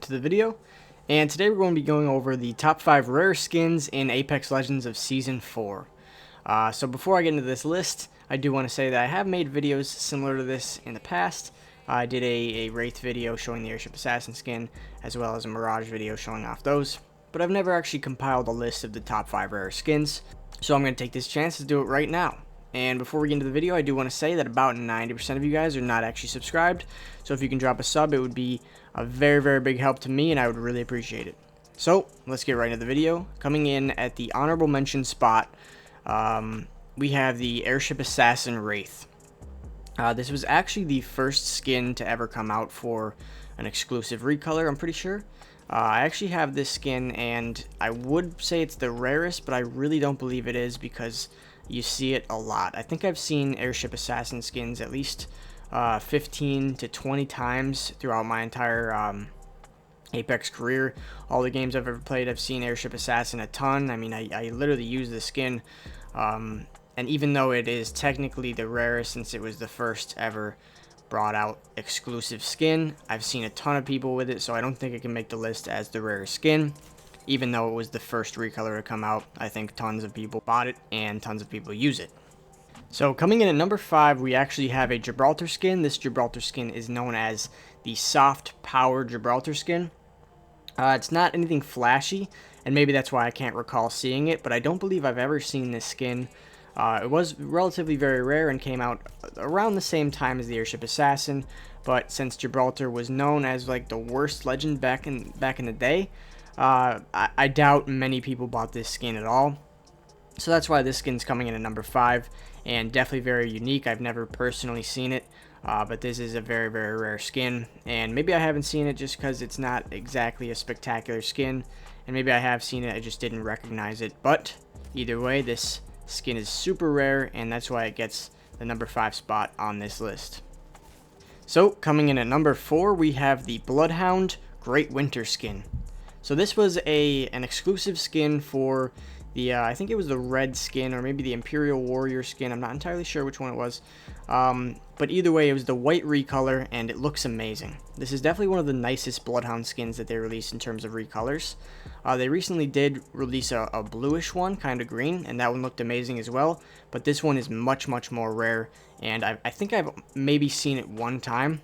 to the video, and today we're going to be going over the top 5 rare skins in Apex Legends of Season 4. So before I get into this list, I do want to say that I have made videos similar to this in the past. I did a Wraith video showing the Airship Assassin skin, as well as a Mirage video showing off those, but I've never actually compiled a list of the top 5 rare skins, so I'm going to take this chance to do it right now. And before we get into the video, I do want to say that about 90% of you guys are not actually subscribed, so if you can drop a sub, it would be a very, very big help to me, and I would really appreciate it. So, let's get right into the video. Coming in at the honorable mention spot, we have the Airship Assassin Wraith. This was actually the first skin to ever come out for an exclusive recolor, I'm pretty sure. I actually have this skin, and I would say it's the rarest, but I really don't believe it is because you see it a lot. I think I've seen Airship Assassin skins at least 15 to 20 times throughout my entire Apex career. All the games I've ever played, I've seen Airship Assassin a ton. I mean, I literally use the skin, and even though it is technically the rarest since it was the first ever brought out exclusive skin, I've seen a ton of people with it, so I don't think it can make the list as the rarest skin. Even though it was the first recolor to come out, I think tons of people bought it and tons of people use it. So coming in at number 5, we actually have a Gibraltar Skin. This Gibraltar Skin is known as the Soft Power Gibraltar Skin. It's not anything flashy, and maybe that's why I can't recall seeing it, but I don't believe I've ever seen this skin. It was relatively very rare and came out around the same time as the Airship Assassin, but since Gibraltar was known as like the worst legend back in the day, I doubt many people bought this skin at all. So that's why this skin's coming in at number 5, and definitely very unique. I've never personally seen it, but this is a very, very rare skin, and maybe I haven't seen it just because it's not exactly a spectacular skin, and maybe I have seen it, I just didn't recognize it. But either way, this skin is super rare, and that's why it gets the number 5 spot on this list. So coming in at number 4, we have the Bloodhound Great Winter Skin. So this was an exclusive skin for the, I think it was the red skin, or maybe the Imperial Warrior skin. I'm not entirely sure which one it was. But either way, it was the white recolor, and it looks amazing. This is definitely one of the nicest Bloodhound skins that they released in terms of recolors. They recently did release a bluish one, kind of green, and that one looked amazing as well. But this one is much, much more rare, and I think I've maybe seen it one time.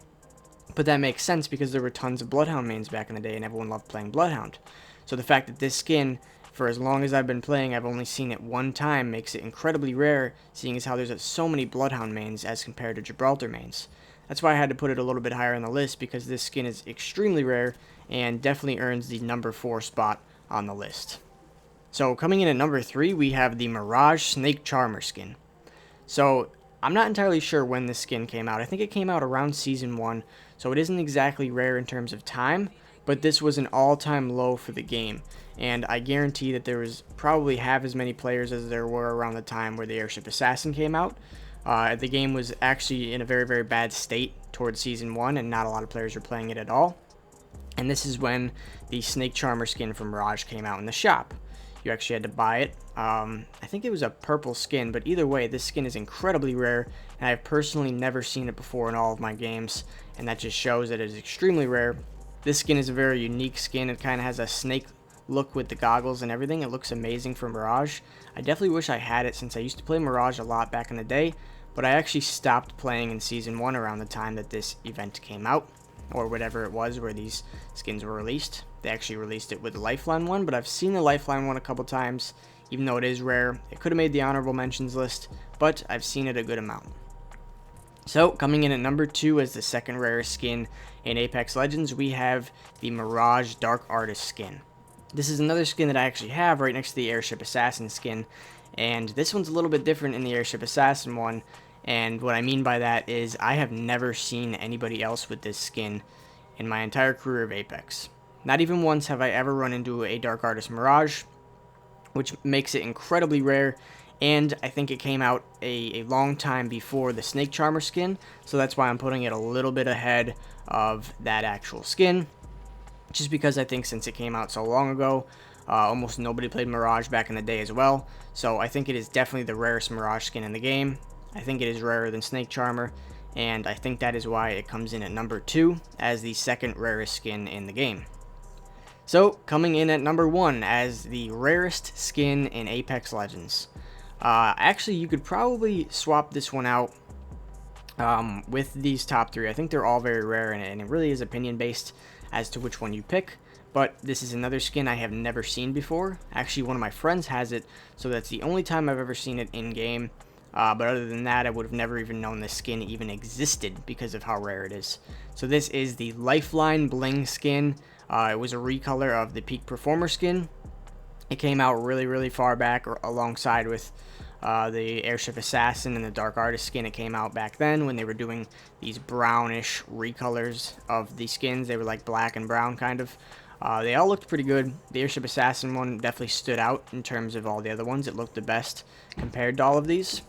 But that makes sense because there were tons of Bloodhound mains back in the day and everyone loved playing Bloodhound. So the fact that this skin, for as long as I've been playing, I've only seen it one time makes it incredibly rare, seeing as how there's so many Bloodhound mains as compared to Gibraltar mains. That's why I had to put it a little bit higher on the list, because this skin is extremely rare and definitely earns the number 4 spot on the list. So coming in at number 3, we have the Mirage Snakecharmer Skin. So I'm not entirely sure when this skin came out. I think it came out around Season 1, so it isn't exactly rare in terms of time, but this was an all-time low for the game, and I guarantee that there was probably half as many players as there were around the time where the Airship Assassin came out. The game was actually in a very, very bad state towards Season 1, and not a lot of players were playing it at all. And this is when the Snakecharmer skin from Mirage came out in the shop. You actually had to buy it. I think it was a purple skin, but either way, this skin is incredibly rare, and I've personally never seen it before in all of my games, and that just shows that it is extremely rare. This skin is a very unique skin. It kind of has a snake look with the goggles and everything. It looks amazing for Mirage. I definitely wish I had it since I used to play Mirage a lot back in the day, but I actually stopped playing in Season 1 around the time that this event came out, or whatever it was where these skins were released. They actually released it with the Lifeline one, but I've seen the Lifeline one a couple times. Even though it is rare, it could have made the honorable mentions list, but I've seen it a good amount. So coming in at number 2 as the second rarest skin in Apex Legends, we have the Mirage Dark Artist Skin. This is another skin that I actually have right next to the Airship Assassin skin, and this one's a little bit different in the Airship Assassin one. And what I mean by that is I have never seen anybody else with this skin in my entire career of Apex. Not even once have I ever run into a Dark Artist Mirage, which makes it incredibly rare, and I think it came out a long time before the Snakecharmer skin, so that's why I'm putting it a little bit ahead of that actual skin, just because I think since it came out so long ago, almost nobody played Mirage back in the day as well, so I think it is definitely the rarest Mirage skin in the game. I think it is rarer than Snakecharmer, and I think that is why it comes in at number 2 as the second rarest skin in the game. So, coming in at number 1 as the rarest skin in Apex Legends. Actually, you could probably swap this one out with these top 3. I think they're all very rare, and it really is opinion based as to which one you pick. But this is another skin I have never seen before. Actually, one of my friends has it, so that's the only time I've ever seen it in game. But other than that, I would have never even known this skin even existed because of how rare it is. So this is the Lifeline Bling skin. It was a recolor of the Peak Performer skin. It came out really far back, or alongside with the Airship Assassin and the Dark Artist skin. It came out back then when they were doing these brownish recolors of the skins. They were like black and brown kind of. They all looked pretty good. The Airship Assassin one definitely stood out in terms of all the other ones. It looked the best compared to all of these.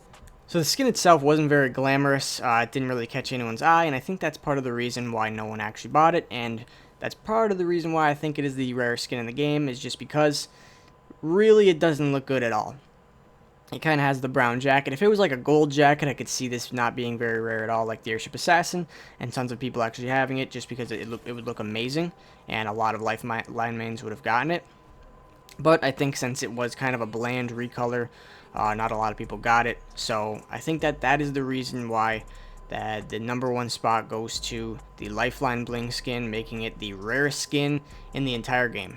So the skin itself wasn't very glamorous. It didn't really catch anyone's eye, and I think that's part of the reason why no one actually bought it, and that's part of the reason why I think it is the rarest skin in the game, is just because really it doesn't look good at all. It kind of has the brown jacket. If it was like a gold jacket, I could see this not being very rare at all, like the Airship Assassin, and tons of people actually having it just because it would look amazing, and a lot of Lifeline mains would have gotten it. But I think since it was kind of a bland recolor, not a lot of people got it. So I think that is the reason why that the number 1 spot goes to the Lifeline Bling skin, making it the rarest skin in the entire game.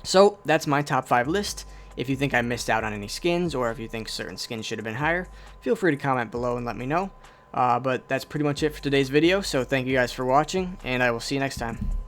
So that's my top 5 list. If you think I missed out on any skins, or if you think certain skins should have been higher, feel free to comment below and let me know. But that's pretty much it for today's video, so thank you guys for watching, and I will see you next time.